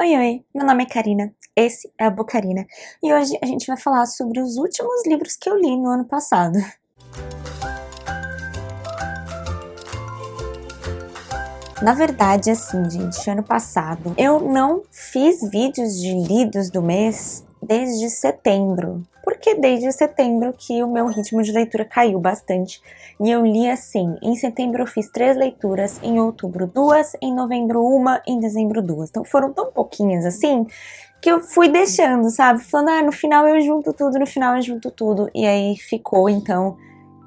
Oi, oi, meu nome é Karina, esse é a Bocarina e hoje a gente vai falar sobre os últimos livros que eu li no ano passado. Na verdade, assim, gente, ano passado eu não fiz vídeos de lidos do mês desde setembro. Porque desde setembro que o meu ritmo de leitura caiu bastante. E eu li assim, em setembro eu fiz 3 leituras, em outubro 2, em novembro 1, em dezembro 2. Então foram tão pouquinhas assim, que eu fui deixando, sabe? Falando, no final eu junto tudo, no final eu junto tudo. E aí ficou, então,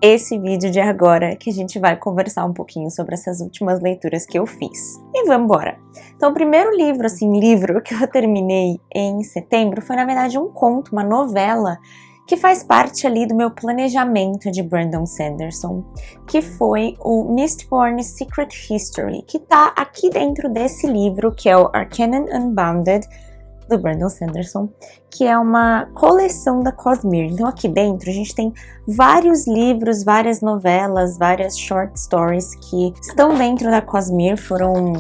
esse vídeo de agora, que a gente vai conversar um pouquinho sobre essas últimas leituras que eu fiz. E vamos embora! Então, o primeiro livro, livro que eu terminei em setembro foi, na verdade, um conto, uma novela, que faz parte ali do meu planejamento de Brandon Sanderson, que foi o Mistborn Secret History, que tá aqui dentro desse livro, que é o Arcanum Unbounded, do Brandon Sanderson, que é uma coleção da Cosmere. Então aqui dentro a gente tem vários livros, várias novelas, várias short stories que estão dentro da Cosmere, foram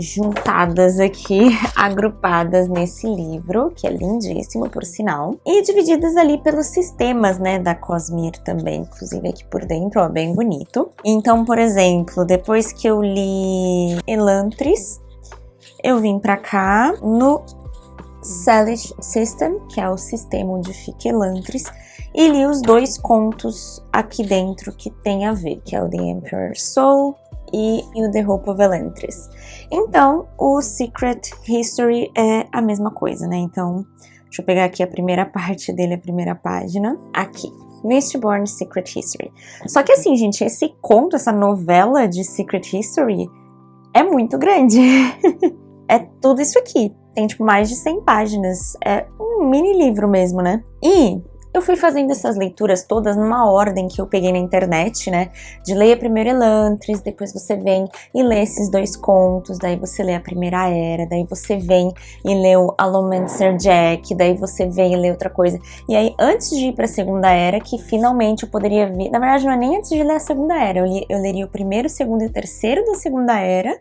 juntadas aqui, agrupadas nesse livro, que é lindíssimo, por sinal, e divididas ali pelos sistemas, né, da Cosmere também, inclusive aqui por dentro, ó, bem bonito. Então, por exemplo, depois que eu li Elantris, eu vim pra cá no Salish System, que é o sistema onde fica Elantris, e li os 2 contos aqui dentro que tem a ver, que é o The Emperor's Soul e o The Hope of Elantris. Então, o Secret History é a mesma coisa, né? Então, deixa eu pegar aqui a primeira parte dele, a primeira página, aqui. Mistborn Secret History. Só que assim, gente, esse conto, essa novela de Secret History é muito grande. É tudo isso aqui. Tem, tipo, mais de 100 páginas. É um mini livro mesmo, né? E eu fui fazendo essas leituras todas numa ordem que eu peguei na internet, né? De ler primeiro Elantris, depois você vem e lê esses 2 contos, daí você lê a Primeira Era, daí você vem e lê o Allomancer Jack, daí você vem e lê outra coisa. E aí, antes de ir pra Segunda Era, que finalmente eu poderia vir... Na verdade, não é nem antes de ler a Segunda Era. Eu leria o primeiro, o segundo e o terceiro da Segunda Era,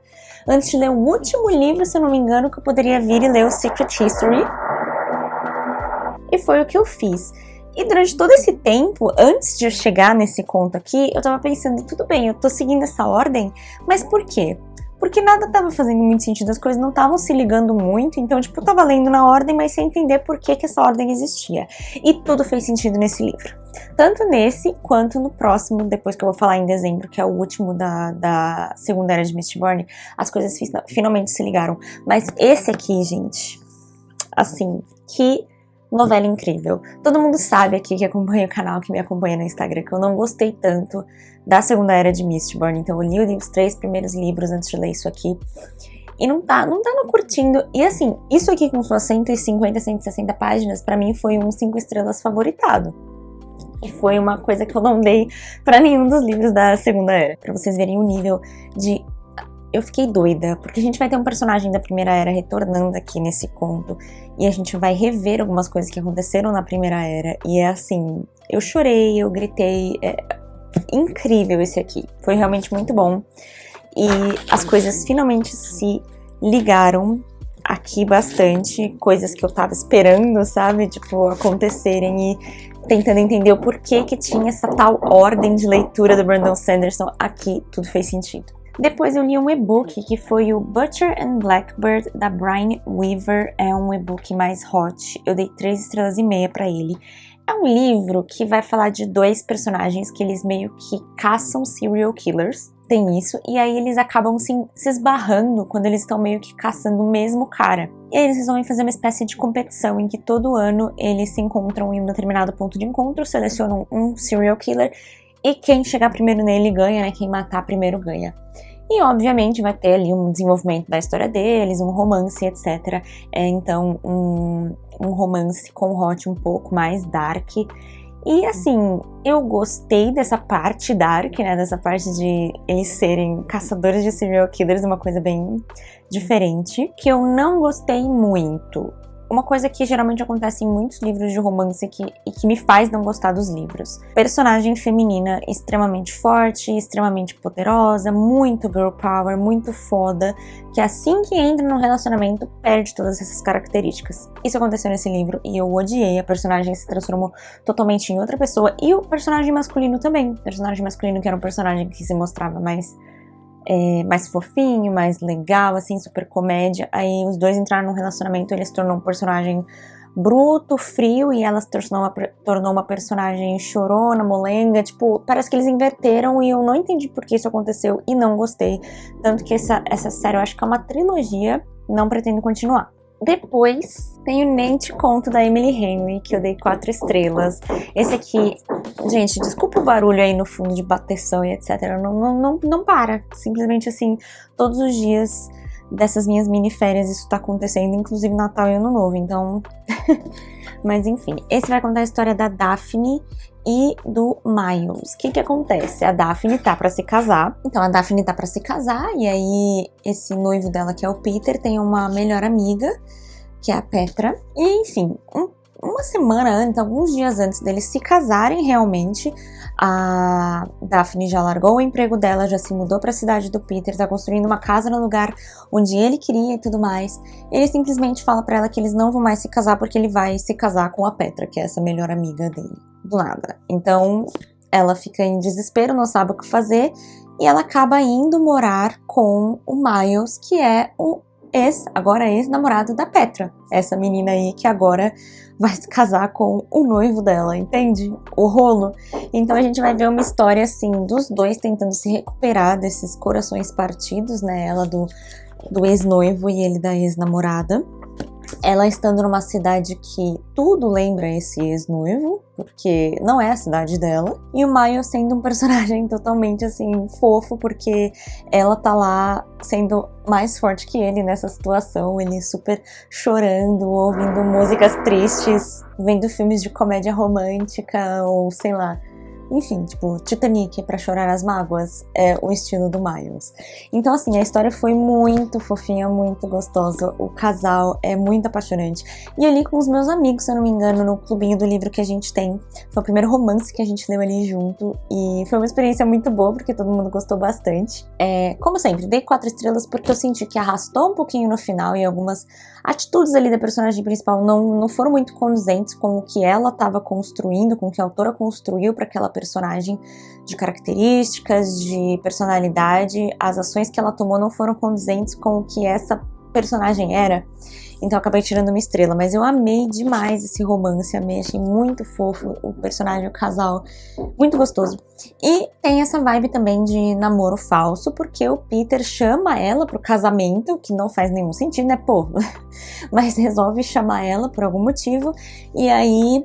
antes de ler o último livro, se eu não me engano, que eu poderia vir e ler o Secret History. E foi o que eu fiz. E durante todo esse tempo, antes de eu chegar nesse conto aqui, eu tava pensando, tudo bem, eu tô seguindo essa ordem, mas por quê? Porque nada tava fazendo muito sentido, as coisas não estavam se ligando muito, então, tipo, eu tava lendo na ordem, mas sem entender por que essa ordem existia. E tudo fez sentido nesse livro. Tanto nesse, quanto no próximo, depois que eu vou falar em dezembro, que é o último da Segunda Era de Mistborn, as coisas finalmente se ligaram. Mas esse aqui, gente, assim, que novela incrível. Todo mundo sabe aqui que acompanha o canal, que me acompanha no Instagram, que eu não gostei tanto da Segunda Era de Mistborn, então eu li os 3 primeiros livros antes de ler isso aqui, e não tá curtindo. E assim, isso aqui com suas 150, 160 páginas, pra mim foi um 5 estrelas favoritado. E foi uma coisa que eu não dei pra nenhum dos livros da Segunda Era, pra vocês verem o nível de... Eu fiquei doida, porque a gente vai ter um personagem da Primeira Era retornando aqui nesse conto, e a gente vai rever algumas coisas que aconteceram na Primeira Era, e é assim, eu chorei, eu gritei, é incrível esse aqui, foi realmente muito bom, e as coisas finalmente se ligaram aqui bastante, coisas que eu tava esperando, sabe, tipo, acontecerem, e tentando entender o porquê que tinha essa tal ordem de leitura do Brandon Sanderson, aqui tudo fez sentido. Depois eu li um e-book que foi o Butcher and Blackbird, da Brian Weaver. É um e-book mais hot, eu dei 3 estrelas e meia pra ele. É um livro que vai falar de 2 personagens que eles meio que caçam serial killers, tem isso, e aí eles acabam se esbarrando quando eles estão meio que caçando o mesmo cara. E aí eles resolvem fazer uma espécie de competição em que todo ano eles se encontram em um determinado ponto de encontro, selecionam um serial killer, e quem chegar primeiro nele ganha, né? Quem matar primeiro ganha. E obviamente vai ter ali um desenvolvimento da história deles, um romance, etc. Então um romance com hot um pouco mais dark. E assim, eu gostei dessa parte dark, né? Dessa parte de eles serem caçadores de serial killers, uma coisa bem diferente. Que eu não gostei muito. uma coisa que geralmente acontece em muitos livros de romance e que me faz não gostar dos livros. Personagem feminina extremamente forte, extremamente poderosa, muito girl power, muito foda, que assim que entra no relacionamento perde todas essas características. Isso aconteceu nesse livro e eu odiei. A personagem se transformou totalmente em outra pessoa, e o personagem masculino também. O personagem masculino, que era um personagem que se mostrava mais fofinho, mais legal, assim, super comédia. Aí os dois entraram num relacionamento, ele se tornou um personagem bruto, frio, e ela se tornou uma personagem chorona, molenga. Tipo, parece que eles inverteram e eu não entendi por que isso aconteceu e não gostei. Tanto que essa série eu acho que é uma trilogia, não pretendo continuar. Depois tem o Nem Te Conto, da Emily Henry, que eu dei 4 estrelas. Esse aqui, gente, desculpa o barulho aí no fundo de bateção e etc. Não para. Simplesmente assim, todos os dias dessas minhas mini férias isso tá acontecendo, inclusive Natal e Ano Novo, então... Mas enfim, esse vai contar a história da Daphne e do Miles. O que acontece? A Daphne tá pra se casar. Então a Daphne tá pra se casar, e aí esse noivo dela, que é o Peter, tem uma melhor amiga, que é a Petra. E enfim, uma semana antes, alguns dias antes deles se casarem realmente, a Daphne já largou o emprego dela, já se mudou para a cidade do Peter, tá construindo uma casa no lugar onde ele queria e tudo mais. Ele simplesmente fala para ela que eles não vão mais se casar porque ele vai se casar com a Petra, que é essa melhor amiga dele. Do nada. Então ela fica em desespero, não sabe o que fazer, e ela acaba indo morar com o Miles, que é o agora ex-namorado da Petra. Essa menina aí que agora vai se casar com o noivo dela, entende? O rolo. Então a gente vai ver uma história assim dos dois tentando se recuperar desses corações partidos, né? Ela do ex-noivo e ele da ex-namorada. Ela estando numa cidade que tudo lembra esse ex-noivo, porque não é a cidade dela. E o Miles sendo um personagem totalmente assim fofo, porque ela tá lá sendo mais forte que ele nessa situação. Ele super chorando, ouvindo músicas tristes, vendo filmes de comédia romântica, ou sei lá. Enfim, tipo, Titanic pra chorar as mágoas é o estilo do Miles. Então, assim, a história foi muito fofinha, muito gostosa. O casal é muito apaixonante. E eu li com os meus amigos, se eu não me engano, no clubinho do livro que a gente tem. Foi o primeiro romance que a gente leu ali junto. E foi uma experiência muito boa, porque todo mundo gostou bastante. Como sempre, dei 4 estrelas porque eu senti que arrastou um pouquinho no final, e algumas atitudes ali da personagem principal não foram muito condizentes com o que ela estava construindo, com o que a autora construiu para aquela personagem, de características, de personalidade. As ações que ela tomou não foram condizentes com o que essa personagem era. Então eu acabei tirando uma estrela, mas eu amei demais esse romance, amei, achei muito fofo o personagem, o casal, muito gostoso. E tem essa vibe também de namoro falso, porque o Peter chama ela pro casamento, que não faz nenhum sentido, né, pô? Mas resolve chamar ela por algum motivo, e aí...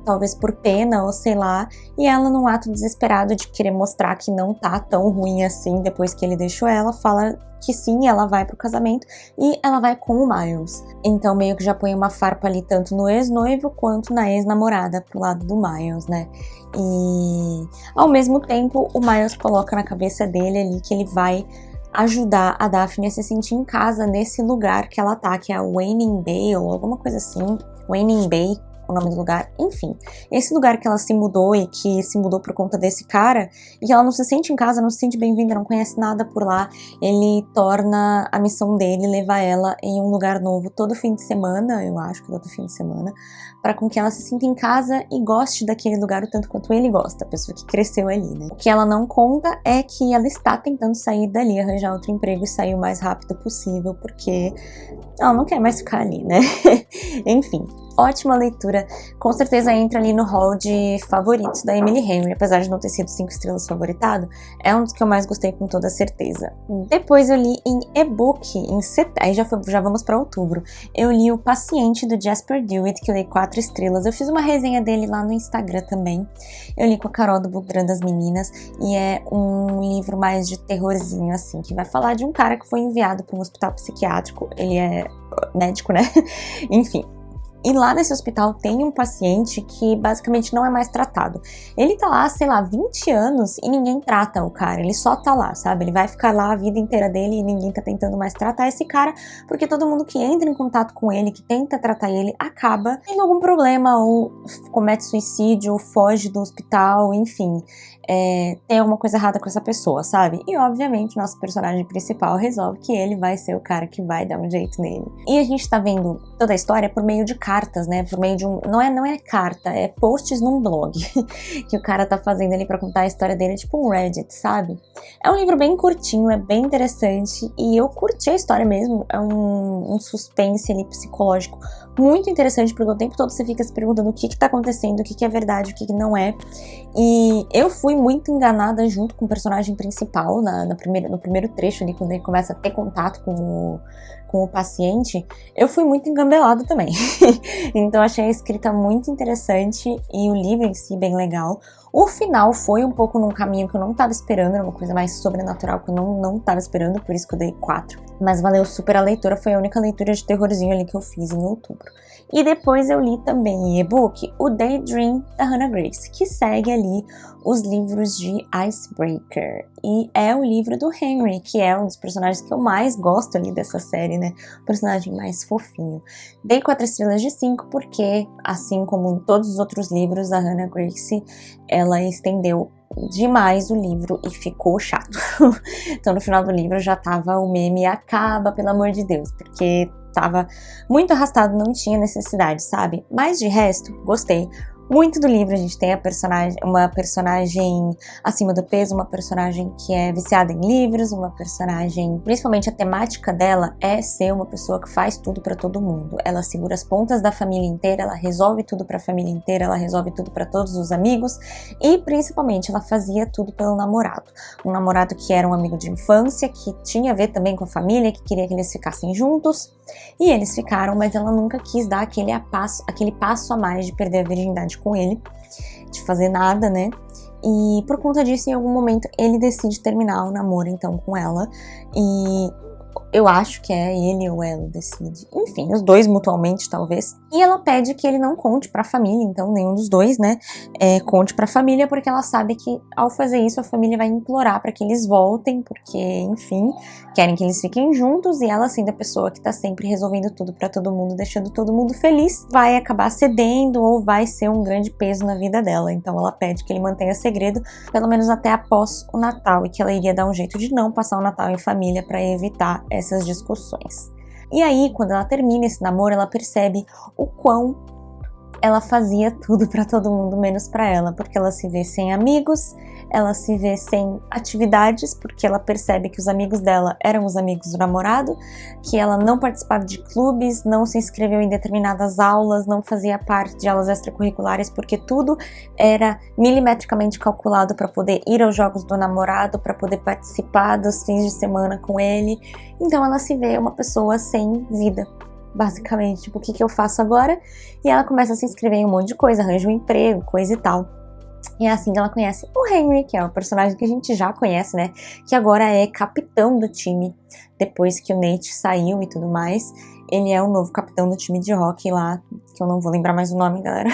talvez por pena ou sei lá, e ela, num ato desesperado de querer mostrar que não tá tão ruim assim depois que ele deixou ela, fala que sim, ela vai pro casamento e ela vai com o Miles. Então meio que já põe uma farpa ali tanto no ex-noivo quanto na ex-namorada pro lado do Miles, né? E ao mesmo tempo o Miles coloca na cabeça dele ali que ele vai ajudar a Daphne a se sentir em casa nesse lugar que ela tá, que é a Waning Bay ou alguma coisa assim, Waning Bay, o nome do lugar, enfim. Esse lugar que ela se mudou e que se mudou por conta desse cara, e que ela não se sente em casa, não se sente bem-vinda, não conhece nada por lá, ele torna a missão dele levar ela em um lugar novo todo fim de semana, eu acho que todo fim de semana, para com que ela se sinta em casa e goste daquele lugar o tanto quanto ele gosta, a pessoa que cresceu ali, né? O que ela não conta é que ela está tentando sair dali, arranjar outro emprego e sair o mais rápido possível, porque ela não quer mais ficar ali, né? Enfim. Ótima leitura, com certeza entra ali no hall de favoritos da Emily Henry, apesar de não ter sido 5 estrelas favoritado, é um dos que eu mais gostei com toda certeza. Depois eu li em e-book, em setembro, aí já vamos para outubro, eu li O Paciente, do Jasper Dewitt, que eu dei 4 estrelas, eu fiz uma resenha dele lá no Instagram também, eu li com a Carol do Book das Meninas, e é um livro mais de terrorzinho, assim, que vai falar de um cara que foi enviado para um hospital psiquiátrico, ele é médico, né? Enfim. E lá nesse hospital tem um paciente que basicamente não é mais tratado. Ele tá lá, sei lá, 20 anos e ninguém trata o cara, ele só tá lá, sabe? Ele vai ficar lá a vida inteira dele e ninguém tá tentando mais tratar esse cara, porque todo mundo que entra em contato com ele, que tenta tratar ele, acaba tendo algum problema, ou comete suicídio, ou foge do hospital, enfim. Tem alguma coisa errada com essa pessoa, sabe? E obviamente nosso personagem principal resolve que ele vai ser o cara que vai dar um jeito nele. E a gente tá vendo toda a história por meio de cartas, né? Por meio de não é carta, é posts num blog que o cara tá fazendo ali pra contar a história dele, tipo um Reddit, sabe? É um livro bem curtinho, é bem interessante e eu curti a história mesmo. É um suspense ali psicológico muito interessante, porque o tempo todo você fica se perguntando o que tá acontecendo, o que é verdade, o que não é. E eu fui muito enganada junto com o personagem principal no primeiro trecho ali, quando ele começa a ter contato com o paciente, eu fui muito engambelada também. Então achei a escrita muito interessante e o livro em si bem legal. O final foi um pouco num caminho que eu não tava esperando, era uma coisa mais sobrenatural que eu não tava esperando, por isso que eu dei 4. Mas valeu super a leitura, foi a única leitura de terrorzinho ali que eu fiz em outubro. E depois eu li também em e-book o Daydream da Hannah Grace, que segue ali os livros de Icebreaker. E é o livro do Henry, que é um dos personagens que eu mais gosto ali dessa série, né? O personagem mais fofinho. Dei 4 estrelas de 5 porque, assim como em todos os outros livros da Hannah Grace, ela estendeu demais o livro e ficou chato. Então no final do livro já tava o meme acaba, pelo amor de Deus, porque tava muito arrastado, não tinha necessidade, sabe? Mas de resto, gostei muito do livro. A gente tem uma personagem acima do peso, uma personagem que é viciada em livros, uma personagem, principalmente a temática dela é ser uma pessoa que faz tudo pra todo mundo. Ela segura as pontas da família inteira, ela resolve tudo pra família inteira, ela resolve tudo pra todos os amigos e principalmente ela fazia tudo pelo namorado. Um namorado que era um amigo de infância, que tinha a ver também com a família, que queria que eles ficassem juntos e eles ficaram, mas ela nunca quis dar aquele passo a mais de perder a virgindade com ele, de fazer nada, né? E por conta disso, em algum momento, ele decide terminar o namoro, então, com ela. E eu acho que é ele ou ela decide. Enfim, os dois mutuamente, talvez. E ela pede que ele não conte pra família, então nenhum dos dois, né, conte pra família, porque ela sabe que ao fazer isso a família vai implorar pra que eles voltem, porque, enfim, querem que eles fiquem juntos, e ela, sendo a pessoa que tá sempre resolvendo tudo pra todo mundo, deixando todo mundo feliz, vai acabar cedendo ou vai ser um grande peso na vida dela. Então ela pede que ele mantenha segredo, pelo menos até após o Natal, e que ela iria dar um jeito de não passar o Natal em família pra evitar essas discussões. E aí, quando ela termina esse namoro, ela percebe o quão ela fazia tudo pra todo mundo, menos pra ela, porque ela se vê sem amigos, ela se vê sem atividades, porque ela percebe que os amigos dela eram os amigos do namorado, que ela não participava de clubes, não se inscreveu em determinadas aulas, não fazia parte de aulas extracurriculares, porque tudo era milimetricamente calculado para poder ir aos jogos do namorado, para poder participar dos fins de semana com ele. Então ela se vê uma pessoa sem vida, basicamente, tipo, o que eu faço agora? E ela começa a se inscrever em um monte de coisa, arranja um emprego, coisa e tal. E é assim que ela conhece o Henry, que é um personagem que a gente já conhece, né? Que agora é capitão do time, depois que o Nate saiu e tudo mais. Ele é o novo capitão do time de hockey lá, que eu não vou lembrar mais o nome, galera.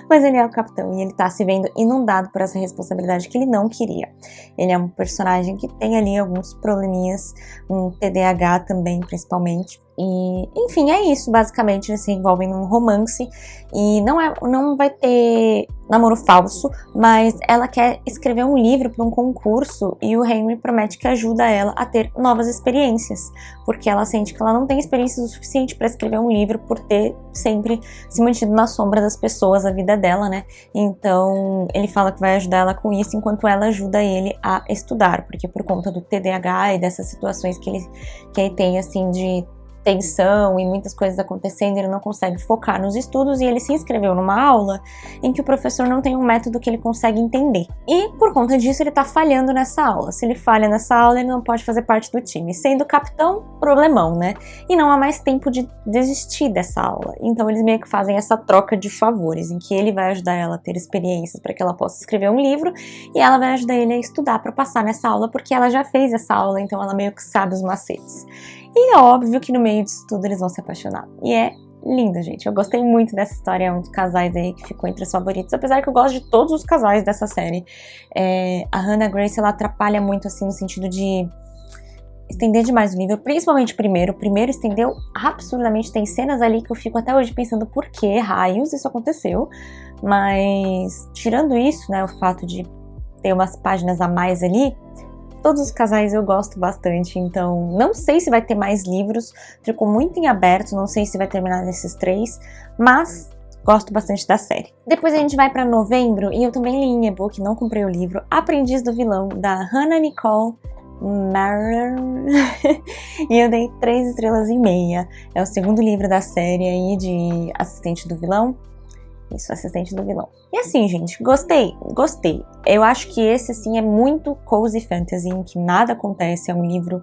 Mas ele é o capitão e ele tá se vendo inundado por essa responsabilidade que ele não queria. Ele é um personagem que tem ali alguns probleminhas, um TDAH também, principalmente. E, enfim, é isso, basicamente. Eles se envolvem num romance e não vai ter namoro falso, mas ela quer escrever um livro para um concurso e o Henry promete que ajuda ela a ter novas experiências, porque ela sente que ela não tem experiência o suficiente para escrever um livro por ter sempre se mantido na sombra das pessoas a vida dela, né? Então ele fala que vai ajudar ela com isso enquanto ela ajuda ele a estudar, porque por conta do TDAH e dessas situações que ele tem, assim, de tensão e muitas coisas acontecendo, ele não consegue focar nos estudos e ele se inscreveu numa aula em que o professor não tem um método que ele consegue entender. E por conta disso ele tá falhando nessa aula. Se ele falha nessa aula, ele não pode fazer parte do time. Sendo capitão, problemão, né? E não há mais tempo de desistir dessa aula. Então eles meio que fazem essa troca de favores, em que ele vai ajudar ela a ter experiências para que ela possa escrever um livro e ela vai ajudar ele a estudar para passar nessa aula, porque ela já fez essa aula, então ela meio que sabe os macetes. E é óbvio que no meio disso tudo eles vão se apaixonar. E é lindo, gente. Eu gostei muito dessa história, é um dos casais aí que ficou entre os favoritos, apesar que eu gosto de todos os casais dessa série. A Hannah Grace, ela atrapalha muito, assim, no sentido de estender demais o livro, principalmente o primeiro. O primeiro estendeu absurdamente, tem cenas ali que eu fico até hoje pensando por que raios isso aconteceu, mas tirando isso, né, o fato de ter umas páginas a mais ali, todos os casais eu gosto bastante, então não sei se vai ter mais livros, ficou muito em aberto, não sei se vai terminar nesses 3, mas gosto bastante da série. Depois a gente vai pra novembro, e eu também li em e-book, não comprei o livro, Aprendiz do Vilão, da Hannah Nicole Marron. E eu dei 3,5 estrelas. É o segundo livro da série aí de Assistente do Vilão. Isso, Assistente do Vilão. E assim, gente, gostei. Eu acho que esse, assim, é muito cozy fantasy, em que nada acontece, é um livro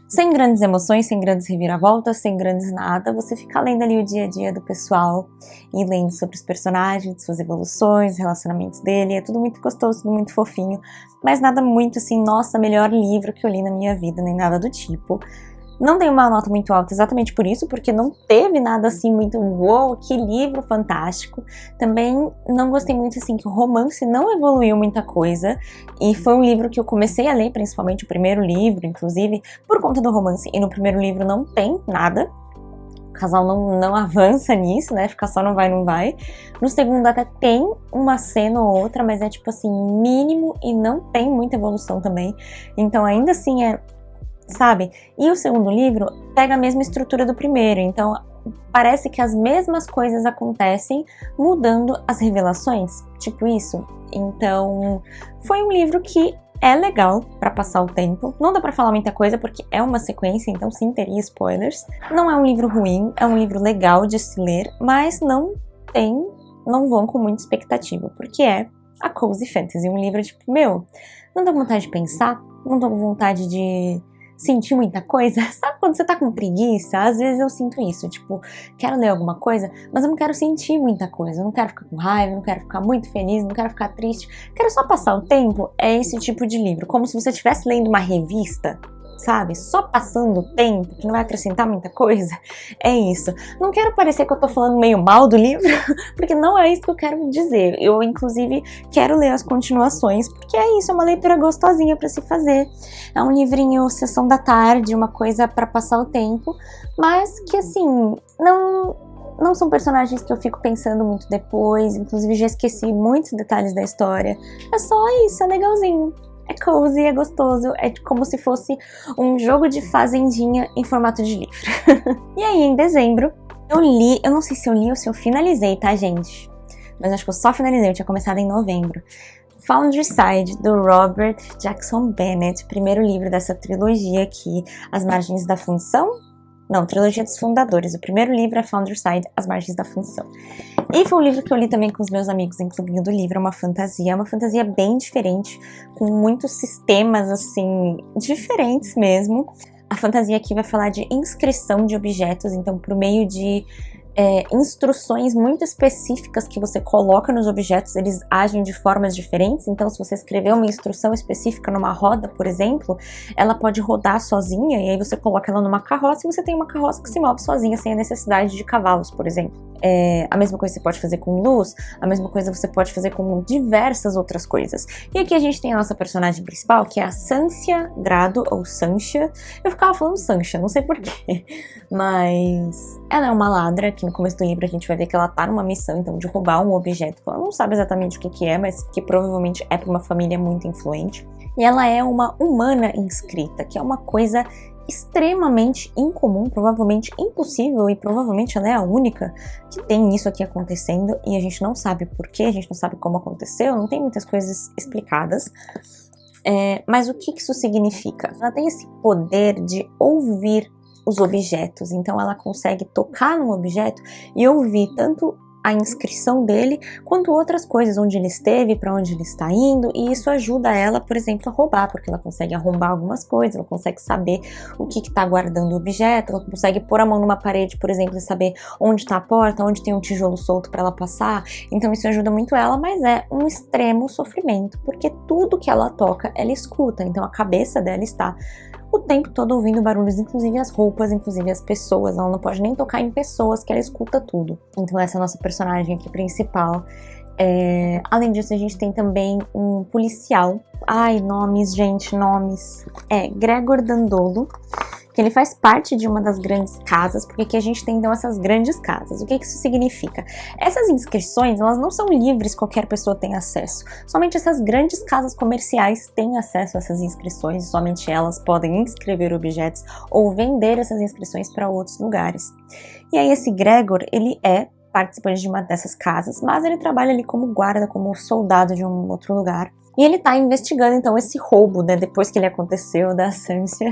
sem grandes emoções, sem grandes reviravoltas, sem grandes nada. Você fica lendo ali o dia a dia do pessoal e lendo sobre os personagens, suas evoluções, relacionamentos dele. É tudo muito gostoso, tudo muito fofinho, mas nada muito assim, nossa, melhor livro que eu li na minha vida, nem nada do tipo. Não dei uma nota muito alta exatamente por isso, porque não teve nada assim muito uou, que livro fantástico. Também não gostei muito assim que o romance não evoluiu muita coisa, e foi um livro que eu comecei a ler, principalmente o primeiro livro, inclusive, por conta do romance, e no primeiro livro não tem nada. O casal não avança nisso, né? Fica só não vai. No segundo até tem uma cena ou outra, mas é tipo assim, mínimo, e não tem muita evolução também. Então ainda assim sabe? E o segundo livro pega a mesma estrutura do primeiro, então parece que as mesmas coisas acontecem mudando as revelações, tipo isso. Então foi um livro que é legal pra passar o tempo, não dá pra falar muita coisa porque é uma sequência, então sim, teria spoilers. Não é um livro ruim, é um livro legal de se ler, mas não vão com muita expectativa, porque é a cozy fantasy, um livro tipo, não dá vontade de pensar, não dá vontade de sentir muita coisa. Sabe quando você tá com preguiça? Às vezes eu sinto isso, tipo, quero ler alguma coisa, mas eu não quero sentir muita coisa, eu não quero ficar com raiva, não quero ficar muito feliz, não quero ficar triste, quero só passar o tempo. É esse tipo de livro, como se você estivesse lendo uma revista, sabe? Só passando o tempo, que não vai acrescentar muita coisa. É isso. Não quero parecer que eu tô falando meio mal do livro, porque não é isso que eu quero dizer. Eu, inclusive, quero ler as continuações, porque é isso, é uma leitura gostosinha pra se fazer. É um livrinho sessão da tarde, uma coisa pra passar o tempo, mas que, assim, não são personagens que eu fico pensando muito depois, inclusive já esqueci muitos detalhes da história. É só isso, é legalzinho. É cozy, é gostoso, é como se fosse um jogo de fazendinha em formato de livro. E aí, em dezembro, eu não sei se eu li ou se eu finalizei, tá, gente? Mas acho que eu só finalizei, eu tinha começado em novembro. Foundryside, do Robert Jackson Bennett, primeiro livro dessa trilogia aqui, As Margens da Função. Não, Trilogia dos Fundadores. O primeiro livro é Foundryside, As Margens da Função. E foi um livro que eu li também com os meus amigos em Clubinho do Livro, é uma fantasia bem diferente, com muitos sistemas, assim, diferentes mesmo. A fantasia aqui vai falar de inscrição de objetos, então por meio de instruções muito específicas que você coloca nos objetos, eles agem de formas diferentes. Então se você escrever uma instrução específica numa roda, por exemplo, ela pode rodar sozinha, e aí você coloca ela numa carroça e você tem uma carroça que se move sozinha, sem a necessidade de cavalos, por exemplo. A mesma coisa você pode fazer com luz, a mesma coisa você pode fazer com diversas outras coisas. E aqui a gente tem a nossa personagem principal, que é a Sancha Grado, ou Sancha. Eu ficava falando Sancha, não sei porquê, mas ela é uma ladra, que no começo do livro a gente vai ver que ela tá numa missão, então, de roubar um objeto. Ela não sabe exatamente o que é, mas que provavelmente é pra uma família muito influente. E ela é uma humana inscrita, que é uma coisa extremamente incomum, provavelmente impossível, e provavelmente ela é a única que tem isso aqui acontecendo, e a gente não sabe porquê, a gente não sabe como aconteceu, não tem muitas coisas explicadas. Mas o que isso significa? Ela tem esse poder de ouvir os objetos, então ela consegue tocar num objeto e ouvir tanto a inscrição dele, quanto outras coisas, onde ele esteve, para onde ele está indo, e isso ajuda ela, por exemplo, a roubar, porque ela consegue arrombar algumas coisas, ela consegue saber o que está guardando o objeto, ela consegue pôr a mão numa parede, por exemplo, e saber onde está a porta, onde tem um tijolo solto para ela passar. Então isso ajuda muito ela, mas é um extremo sofrimento, porque tudo que ela toca, ela escuta, então a cabeça dela está o tempo todo ouvindo barulhos, inclusive as roupas, inclusive as pessoas. Ela não pode nem tocar em pessoas, que ela escuta tudo. Então essa é a nossa personagem aqui principal. Além disso, a gente tem também um policial. Ai, nomes, gente, nomes. Gregor Dandolo, que ele faz parte de uma das grandes casas, porque aqui a gente tem então essas grandes casas. O que isso significa? Essas inscrições, elas não são livres, qualquer pessoa tem acesso. Somente essas grandes casas comerciais têm acesso a essas inscrições, somente elas podem inscrever objetos ou vender essas inscrições para outros lugares. E aí esse Gregor, ele é participante de uma dessas casas, mas ele trabalha ali como guarda, como soldado de um outro lugar. E ele tá investigando, então, esse roubo, né? Depois que ele aconteceu da Sansa,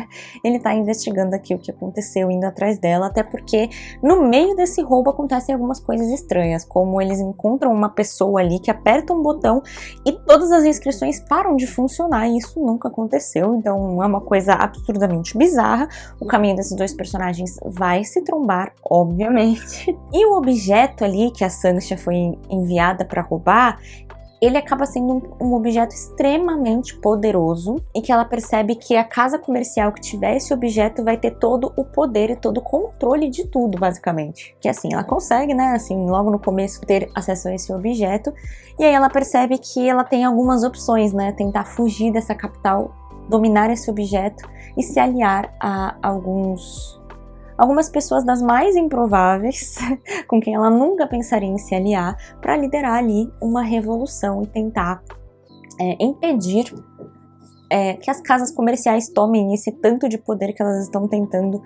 ele tá investigando aqui o que aconteceu, indo atrás dela, até porque no meio desse roubo acontecem algumas coisas estranhas, como eles encontram uma pessoa ali que aperta um botão e todas as inscrições param de funcionar, e isso nunca aconteceu, então é uma coisa absurdamente bizarra. O caminho desses dois personagens vai se trombar, obviamente. E o objeto ali que a Sansa foi enviada para roubar, ele acaba sendo um objeto extremamente poderoso, e que ela percebe que a casa comercial que tiver esse objeto vai ter todo o poder e todo o controle de tudo, basicamente. Que assim, ela consegue, né, assim, logo no começo ter acesso a esse objeto, e aí ela percebe que ela tem algumas opções, né, tentar fugir dessa capital, dominar esse objeto e se aliar a algumas pessoas das mais improváveis, com quem ela nunca pensaria em se aliar, para liderar ali uma revolução e tentar impedir que as casas comerciais tomem esse tanto de poder que elas estão tentando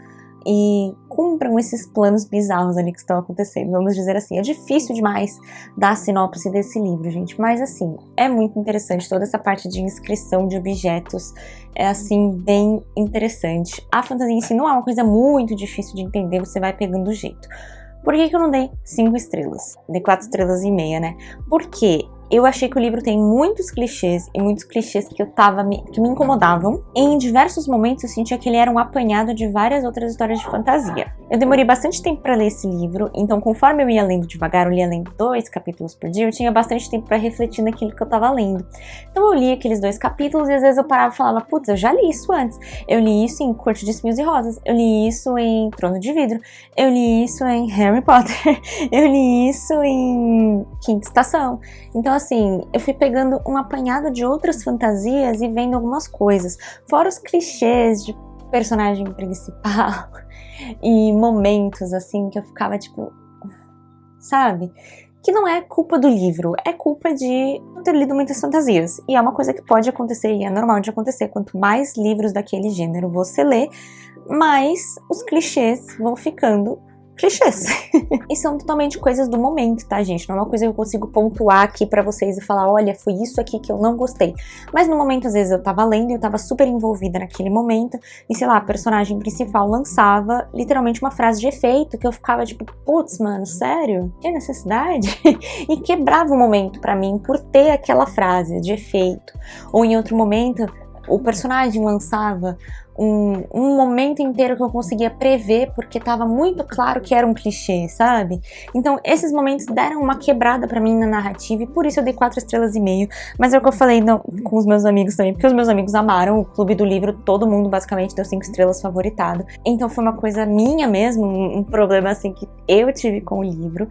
e cumpram esses planos bizarros ali que estão acontecendo, vamos dizer assim. É difícil demais dar a sinopse desse livro, gente, mas assim, é muito interessante. Toda essa parte de inscrição de objetos é assim, bem interessante. A fantasia em si não é uma coisa muito difícil de entender, você vai pegando o jeito. Por que eu não dei 5 estrelas? Dei 4 estrelas e meia, né? Porque eu achei que o livro tem muitos clichês, e muitos clichês que me incomodavam. E em diversos momentos eu sentia que ele era um apanhado de várias outras histórias de fantasia. Eu demorei bastante tempo para ler esse livro, então conforme eu ia lendo devagar, eu ia lendo 2 capítulos por dia, eu tinha bastante tempo para refletir naquilo que eu tava lendo. Então eu li aqueles 2 capítulos e às vezes eu parava e falava, putz, eu já li isso antes. Eu li isso em Corte de Espinhos e Rosas, eu li isso em Trono de Vidro, eu li isso em Harry Potter, eu li isso em Quinta Estação. Então assim, eu fui pegando um apanhado de outras fantasias e vendo algumas coisas, fora os clichês de personagem principal e momentos assim que eu ficava tipo, sabe? Que não é culpa do livro, é culpa de não ter lido muitas fantasias. E é uma coisa que pode acontecer e é normal de acontecer. Quanto mais livros daquele gênero você lê, mais os clichês vão ficando clichês. E são totalmente coisas do momento, tá, gente? Não é uma coisa que eu consigo pontuar aqui pra vocês e falar, olha, foi isso aqui que eu não gostei. Mas no momento, às vezes, eu tava lendo e eu tava super envolvida naquele momento e, sei lá, a personagem principal lançava literalmente uma frase de efeito que eu ficava tipo, putz, mano, sério? Que necessidade? E quebrava o momento pra mim por ter aquela frase de efeito. Ou em outro momento, o personagem lançava um momento inteiro que eu conseguia prever porque tava muito claro que era um clichê, sabe? Então esses momentos deram uma quebrada pra mim na narrativa e por isso eu dei 4 estrelas e meio. Mas é o que eu falei com os meus amigos também, porque os meus amigos amaram o Clube do Livro, todo mundo basicamente deu 5 estrelas favoritado. Então foi uma coisa minha mesmo, um problema assim que eu tive com o livro.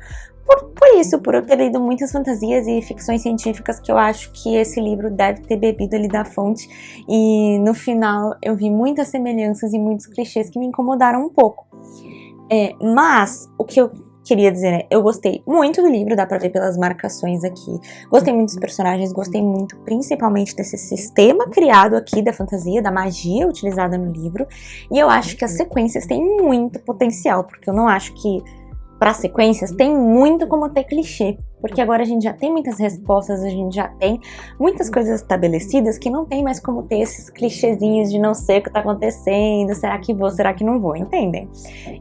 Por eu ter lido muitas fantasias e ficções científicas que eu acho que esse livro deve ter bebido ali da fonte, e no final eu vi muitas semelhanças e muitos clichês que me incomodaram um pouco. Mas o que eu queria dizer é, eu gostei muito do livro, dá pra ver pelas marcações aqui, gostei muito dos personagens, gostei muito principalmente desse sistema criado aqui da fantasia, da magia utilizada no livro, e eu acho que as sequências têm muito potencial, porque eu não acho que para sequências tem muito como ter clichê, porque agora a gente já tem muitas respostas, a gente já tem muitas coisas estabelecidas que não tem mais como ter esses clichêzinhos de não sei o que tá acontecendo, será que vou, será que não vou, entendem?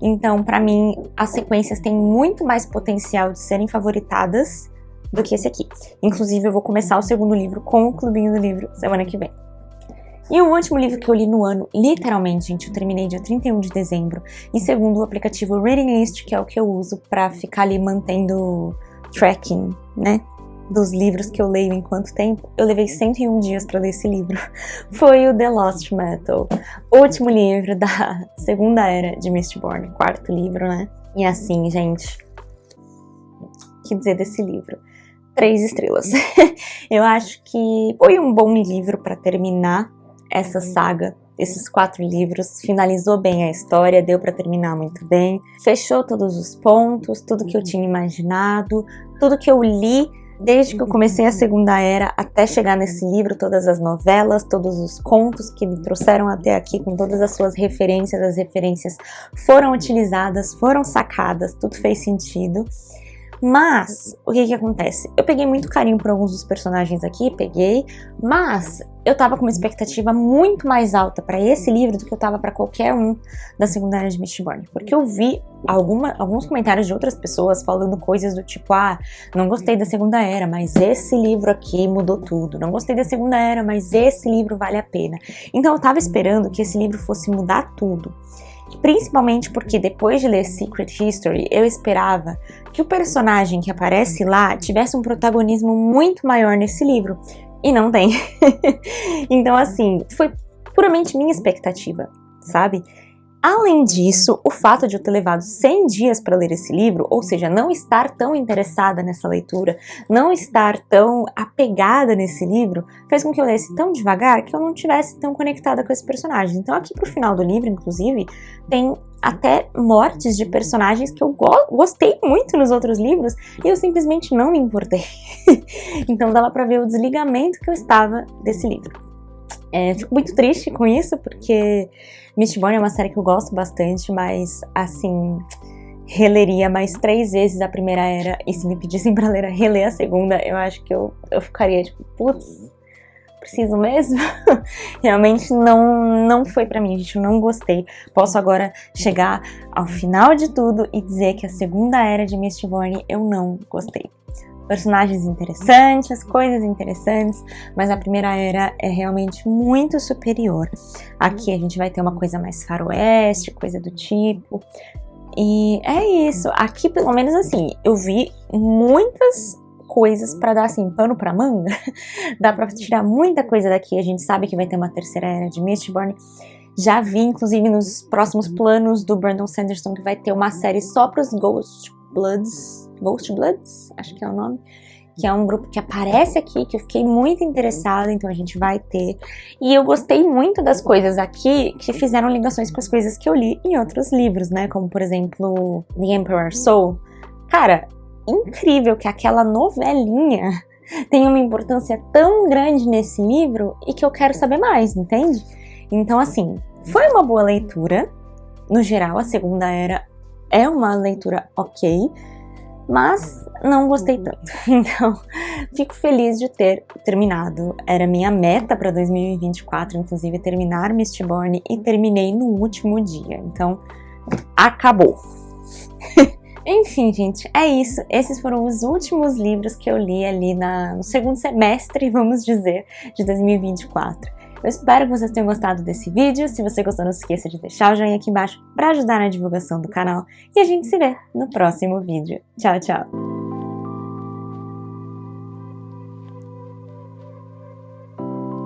Então, pra mim, as sequências têm muito mais potencial de serem favoritadas do que esse aqui. Inclusive, eu vou começar o segundo livro com o Clubinho do Livro semana que vem. E o último livro que eu li no ano, literalmente, gente, eu terminei dia 31 de dezembro, e segundo o aplicativo Reading List, que é o que eu uso pra ficar ali mantendo tracking, né, dos livros que eu leio em quanto tempo, eu levei 101 dias para ler esse livro. Foi o The Lost Metal, último livro da segunda era de Mistborn, quarto livro, né? E assim, gente, o que dizer desse livro? 3 estrelas. Eu acho que foi um bom livro para terminar essa saga. Esses 4 livros, finalizou bem a história, deu para terminar muito bem, fechou todos os pontos, tudo que eu tinha imaginado, tudo que eu li desde que eu comecei a segunda era até chegar nesse livro, todas as novelas, todos os contos que me trouxeram até aqui, com todas as suas referências, as referências foram utilizadas, foram sacadas, tudo fez sentido. Mas, o que acontece? Eu peguei muito carinho por alguns dos personagens aqui, mas eu tava com uma expectativa muito mais alta pra esse livro do que eu tava pra qualquer um da segunda era de Mistborn. Porque eu vi alguns comentários de outras pessoas falando coisas do tipo, não gostei da segunda era, mas esse livro aqui mudou tudo. Não gostei da segunda era, mas esse livro vale a pena. Então eu tava esperando que esse livro fosse mudar tudo. Principalmente porque depois de ler Secret History, eu esperava que o personagem que aparece lá tivesse um protagonismo muito maior nesse livro. E não tem. Então, assim, foi puramente minha expectativa, sabe? Além disso, o fato de eu ter levado 100 dias para ler esse livro, ou seja, não estar tão interessada nessa leitura, não estar tão apegada nesse livro, fez com que eu lesse tão devagar que eu não estivesse tão conectada com esse personagem. Então aqui pro final do livro, inclusive, tem até mortes de personagens que eu gostei muito nos outros livros e eu simplesmente não me importei. Então dava pra ver o desligamento que eu estava desse livro. Fico muito triste com isso, porque Mistborn é uma série que eu gosto bastante, mas, assim, releria mais 3 vezes a primeira era, e se me pedissem pra reler a segunda, eu acho que eu ficaria tipo, putz, preciso mesmo? Realmente não foi pra mim, gente, eu não gostei. Posso agora chegar ao final de tudo e dizer que a segunda era de Mistborn eu não gostei. Personagens interessantes, coisas interessantes, mas a primeira era é realmente muito superior. Aqui a gente vai ter uma coisa mais faroeste, coisa do tipo. E é isso. Aqui, pelo menos assim, eu vi muitas coisas pra dar assim, pano pra manga. Dá pra tirar muita coisa daqui. A gente sabe que vai ter uma terceira era de Mistborn. Já vi, inclusive, nos próximos planos do Brandon Sanderson, que vai ter uma série só pros Ghost Bloods, acho que é o nome, que é um grupo que aparece aqui, que eu fiquei muito interessada, então a gente vai ter. E eu gostei muito das coisas aqui que fizeram ligações com as coisas que eu li em outros livros, né, como por exemplo The Emperor's Soul. Cara, incrível que aquela novelinha tem uma importância tão grande nesse livro e que eu quero saber mais, entende? Então assim, foi uma boa leitura, no geral a segunda era é uma leitura ok, mas não gostei tanto. Então, fico feliz de ter terminado. Era minha meta para 2024, inclusive, terminar Mistborn, e terminei no último dia. Então, acabou. Enfim, gente, é isso. Esses foram os últimos livros que eu li ali no segundo semestre, vamos dizer, de 2024. Eu espero que vocês tenham gostado desse vídeo. Se você gostou, não se esqueça de deixar o joinha aqui embaixo para ajudar na divulgação do canal. E a gente se vê no próximo vídeo. Tchau, tchau!